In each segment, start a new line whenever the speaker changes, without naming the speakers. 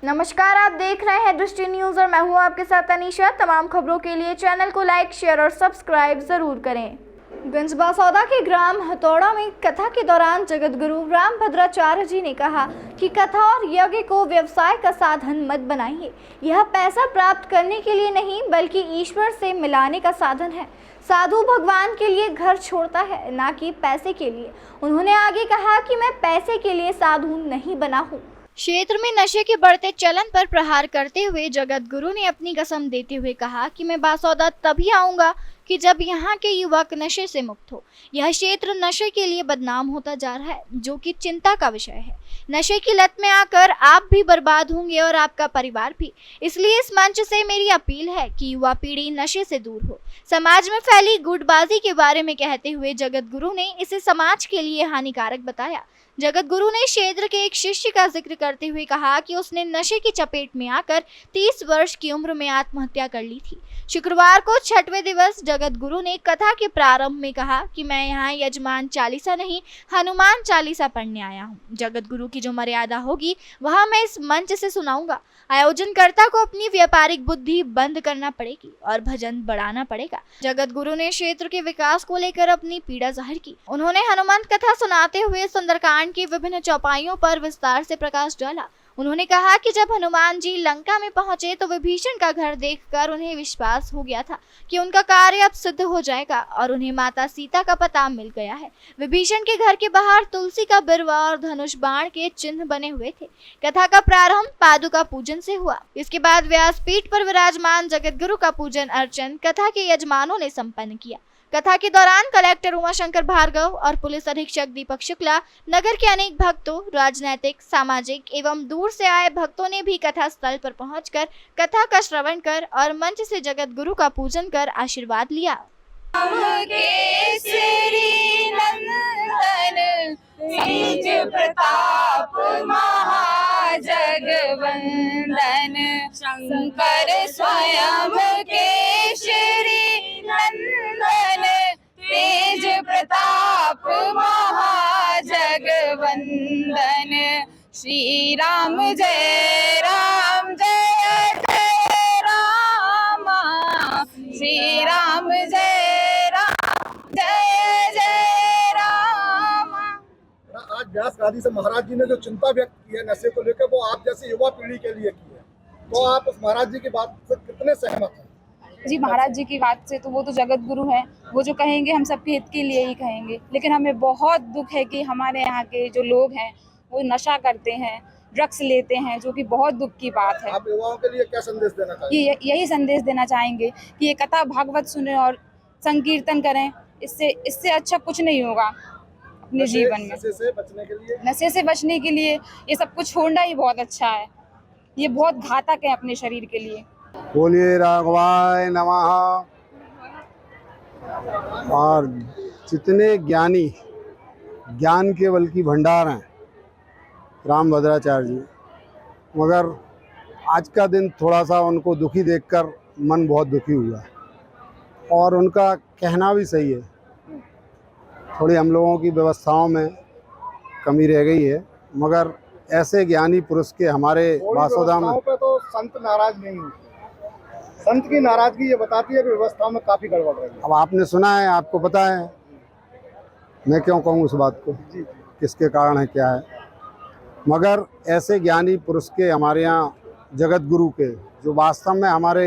नमस्कार, आप देख रहे हैं दृष्टि न्यूज और मैं हूं आपके साथ अनीशा। तमाम खबरों के लिए चैनल को लाइक, शेयर और सब्सक्राइब जरूर करें। गंजबासौदा के ग्राम हथौड़ा में कथा के दौरान जगतगुरु रामभद्राचार्य जी ने कहा कि कथा और यज्ञ को व्यवसाय का साधन मत बनाइए। यह पैसा प्राप्त करने के लिए नहीं बल्कि ईश्वर से मिलाने का साधन है। साधु भगवान के लिए घर छोड़ता है, ना कि पैसे के लिए। उन्होंने आगे कहा कि मैं पैसे के लिए साधु नहीं बना हूँ। क्षेत्र में नशे के बढ़ते चलन पर प्रहार करते हुए जगत गुरु ने अपनी कसम देते हुए कहा कि मैं बासौदा तभी आऊंगा कि जब यहाँ के युवक नशे से मुक्त हो। यह क्षेत्र नशे के लिए बदनाम होता जा रहा है, जो कि चिंता का विषय है। नशे की लत में आकर आप भी बर्बाद होंगे और आपका परिवार भी। इसलिए इस मंच से मेरी अपील है कि युवा पीढ़ी नशे से दूर हो। समाज में फैली गुटबाजी के बारे में कहते हुए जगत गुरु ने इसे समाज के लिए हानिकारक बताया। जगत गुरु ने क्षेत्र के एक शिष्य का जिक्र करते हुए कहा कि उसने नशे की चपेट में आकर 30 वर्ष की उम्र में आत्महत्या कर ली थी। शुक्रवार को 6वें दिवस जगत गुरु ने कथा के प्रारंभ में कहा कि मैं यहाँ यजमान चालीसा नहीं, हनुमान चालीसा पढ़ने आया हूँ। जगत गुरु की जो मर्यादा होगी वह मैं इस मंच से सुनाऊंगा। आयोजनकर्ता को अपनी व्यापारिक बुद्धि बंद करना पड़ेगी और भजन बढ़ाना पड़ेगा। जगत गुरु ने क्षेत्र के विकास को लेकर अपनी पीड़ा जाहिर की। उन्होंने हनुमान कथा सुनाते हुए सुंदरकांड की विभिन्न चौपाइयों पर विस्तार से प्रकाश डाला। उन्होंने कहा कि जब हनुमान जी लंका में पहुंचे तो विभीषण का घर देखकर उन्हें विश्वास हो गया था कि उनका कार्य अब सिद्ध हो जाएगा और उन्हें माता सीता का पता मिल गया है। विभीषण के घर के बाहर तुलसी का बिरवा और धनुष बाण के चिन्ह बने हुए थे। कथा का प्रारंभ पादुका पूजन से हुआ। इसके बाद व्यासपीठ पर विराजमान जगत गुरु का पूजन अर्चन कथा के यजमानों ने संपन्न किया। कथा के दौरान कलेक्टर उमाशंकर भार्गव और पुलिस अधीक्षक दीपक शुक्ला, नगर के अनेक भक्तों, राजनैतिक, सामाजिक एवं दूर से आए भक्तों ने भी कथा स्थल पर पहुंचकर कथा का श्रवण कर और मंच से जगत गुरु का पूजन कर आशीर्वाद लिया।
तेज प्रताप महाजगवंदन शंकर स्वयं केशरी नंदन तेज प्रताप महाजगवंदन श्री राम जय राम जय जय राम श्री राम जय राम जय जय राम।
आज व्यास गादी से महाराज जी ने जो चिंता व्यक्त की है नशे को लेकर, वो आप जैसे युवा पीढ़ी के लिए की है, तो आप उस महाराज जी की बात से कितने सहमत हैं?
जी, महाराज जी की बात से तो वो तो जगत गुरु हैं, वो जो कहेंगे हम सबके हित के लिए ही कहेंगे। लेकिन हमें बहुत दुख है कि हमारे यहाँ के जो लोग हैं वो नशा करते हैं, ड्रग्स लेते हैं, जो कि बहुत दुख की बात है।
आप युवाओं के लिए क्या संदेश देना चाहेंगे?
यही संदेश देना चाहेंगे कि ये कथा भागवत सुने और संकीर्तन करें। इससे अच्छा कुछ नहीं होगा अपने जीवन में।
नशे से बचने के लिए,
नशे से बचने के लिए ये सब कुछ छोड़ना ही बहुत अच्छा है। ये बहुत घातक है अपने शरीर के लिए।
बोलिए राघवाय नमः। और जितने ज्ञानी, ज्ञान के बल की भंडार हैं रामभद्राचार्य जी, मगर आज का दिन थोड़ा सा उनको दुखी देखकर मन बहुत दुखी हुआ है। और उनका कहना भी सही है, थोड़ी हम लोगों की व्यवस्थाओं में कमी रह गई है, मगर ऐसे ज्ञानी पुरुष के हमारे बासौदा में
पे तो संत नाराज नहीं होते। संत की नाराजगी ये बताती है कि व्यवस्थाओं में काफी गड़बड़ रही है।
अब आपने सुना है, आपको पता है, मैं क्यों कहूँ उस बात को, किसके कारण है क्या है। मगर ऐसे ज्ञानी पुरुष के हमारे यहाँ जगत गुरु के, जो वास्तव में हमारे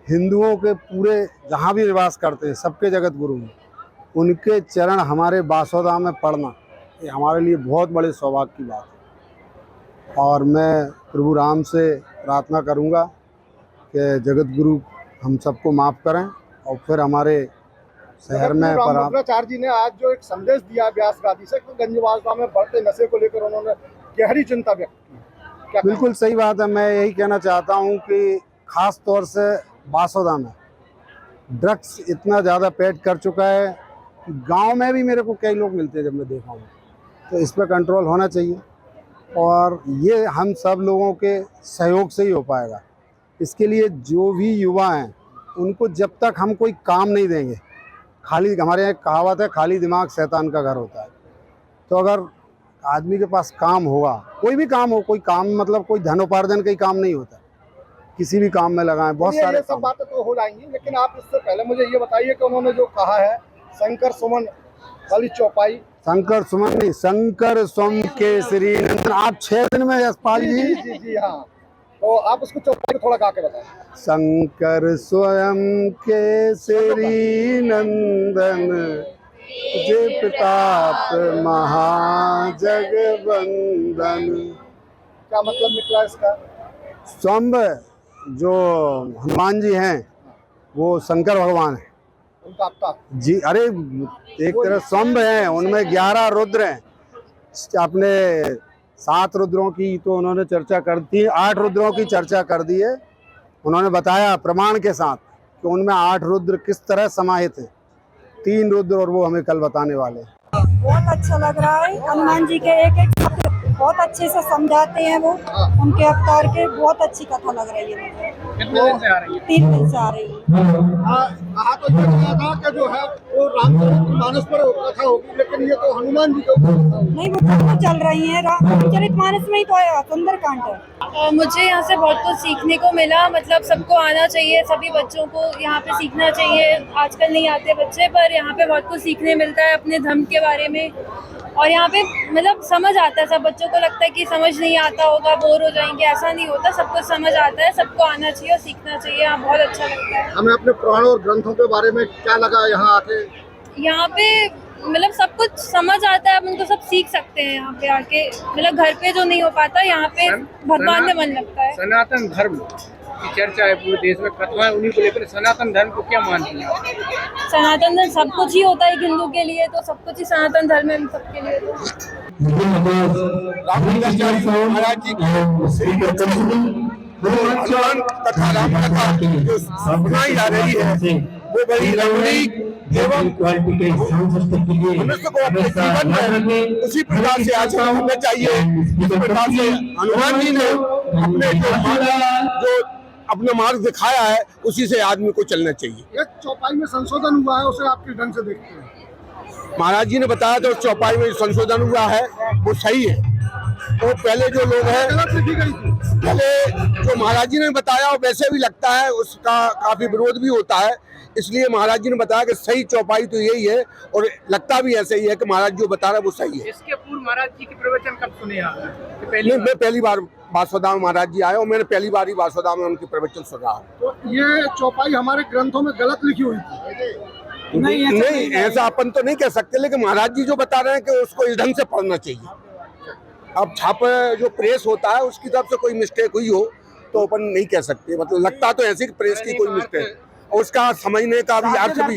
हिंदुओं के पूरे जहाँ भी निवास करते हैं सबके जगत गुरु हैं, उनके चरण हमारे बासौदा में पड़ना ये हमारे लिए बहुत बड़े सौभाग्य की बात है। और मैं प्रभु राम से प्रार्थना करूँगा कि जगत गुरु हम सबको माफ़ करें और फिर हमारे शहर में
रामभद्राचार्य जी ने आज जो एक संदेश दिया व्यास गादी से, गंजबासौदा में बढ़ते नशे को लेकर उन्होंने गहरी चिंता व्यक्त की। क्या
बिल्कुल सही बात है। मैं यही कहना चाहता हूँ कि ख़ास तौर से बासौदा में ड्रग्स इतना ज़्यादा पेट कर चुका है कि गांव में भी मेरे को कई लोग मिलते हैं जब मैं देखा हूँ, तो इस पर कंट्रोल होना चाहिए और ये हम सब लोगों के सहयोग से ही हो पाएगा। इसके लिए जो भी युवा हैं उनको जब तक हम कोई काम नहीं देंगे, खाली, हमारे यहाँ कहावत है, खाली दिमाग शैतान का घर होता है, तो अगर आदमी के पास काम होगा, कोई भी काम हो, कोई काम मतलब कोई धन उपार्जन का ही काम नहीं होता, किसी भी काम में लगाएं, बहुत सारे
ये सब बातें तो हो जाएंगी, लेकिन आप इससे पहले मुझे ये बताइए कि उन्होंने जो कहा है शंकर सुमन वाली चौपाई,
शंकर सुमन नहीं, शंकर सुम केसरी नंदन, आप 6 दिन में यशपाल जी
जी हाँ, तो आप उसको चौपाई थोड़ा गा के बताएं।
शंकर स्वयं केसरी नंदन, जय प्रताप महाजगवंदन।
क्या मतलब निकला इसका?
स्वयं जो हनुमान जी हैं वो शंकर भगवान है
उनका अवतार
जी। अरे एक तरह स्वयं है, उनमें 11 रुद्र हैं। अपने 7 रुद्रों की तो उन्होंने चर्चा कर दी, 8 रुद्रों की चर्चा कर दी है। उन्होंने बताया प्रमाण के साथ कि उनमें 8 रुद्र किस तरह समाहित हैं, 3 रुद्र और वो हमें कल बताने वाले हैं।
बहुत अच्छा लग रहा है। हनुमान जी के एक एक शब्द बहुत अच्छे से समझाते हैं वो, उनके अवतार के। बहुत अच्छी कथा लग रही है मुझे।
कितने दिन से आ रही है?
3 दिन से आ रही है।
कहा तो ये गया था कि जो है वो रामचरितमानस पर कथा होगी, लेकिन ये तो हनुमान जी के ऊपर कथा होगी।
नहीं, वो कथा चल रही है रामचरितमानस में ही तो है, सुंदरकांड है।
मुझे यहाँ से बहुत कुछ सीखने को मिला। मतलब सबको आना चाहिए, सभी बच्चों को यहाँ पे सीखना चाहिए। आजकल नहीं आते बच्चे, पर यहाँ पे बहुत कुछ सीखने मिलता है अपने धर्म के बारे में। और यहाँ पे मतलब समझ आता है। सब बच्चों को लगता है कि समझ नहीं आता होगा, बोर हो जाएंगे, ऐसा नहीं होता। सब कुछ समझ आता है, सबको आना चाहिए और सीखना चाहिए। यहाँ बहुत अच्छा लगता है।
हमें अपने पुराणों और ग्रंथों के बारे में क्या लगा यहाँ आके?
यहाँ पे मतलब सब कुछ समझ आता है, अपन को सब सीख सकते हैं यहाँ पे आके। मतलब घर पे जो नहीं हो पाता, यहाँ पे भगवान में मन लगता है।
सनातन धर्म की चर्चा है पूरे देश में, कथाएं उन्हीं को लेकर। सनातन धर्म को क्या मानती हैं?
सनातन धर्म सब कुछ ही होता है हिंदू के लिए, तो सब कुछ ही सनातन धर्म है हम सबके लिए। तो
महाराज जी हनुमान तथा राम कथा जो सुनाई जा रही है वो बड़ी रमणीक एवं मनुष्य को अपने जीवन में उसी प्रकार से आचरण होना चाहिए जिस प्रकार से हनुमान जी ने अपना मार्ग दिखाया है, उसी से आदमी को चलना चाहिए। एक चौपाई में संशोधन हुआ है, उसे आप किस ढंग से देखते हैं? महाराज जी ने बताया तो चौपाई में संशोधन हुआ है वो सही है। तो पहले जो लोग हैं गलत लिखी गई थी, पहले जो महाराज जी ने बताया वैसे भी लगता है, उसका काफी विरोध भी होता है। इसलिए महाराज जी ने बताया कि सही चौपाई तो यही है, और लगता भी ऐसे ही है कि महाराज जो बता रहे हैं वो सही है।
इसके पूर्व महाराज जी के प्रवचन कब सुने आप?
मैं पहली बार वासुदाम महाराज जी आए और मैंने पहली बार ही वासुदाम में उनके प्रवचन सुना। तो ये चौपाई हमारे ग्रंथों में गलत लिखी हुई थी? नहीं, ऐसा अपन तो नहीं कह सकते, लेकिन महाराज जी जो बता रहे हैं कि उसको इस ढंग से पढ़ना चाहिए। अब छाप जो प्रेस होता है उसकी तरफ से कोई मिस्टेक हुई हो तो अपन नहीं कह सकते। मतलब लगता तो ऐसे कि प्रेस की कोई मिस्टेक, और उसका समझने का भी अर्थ भी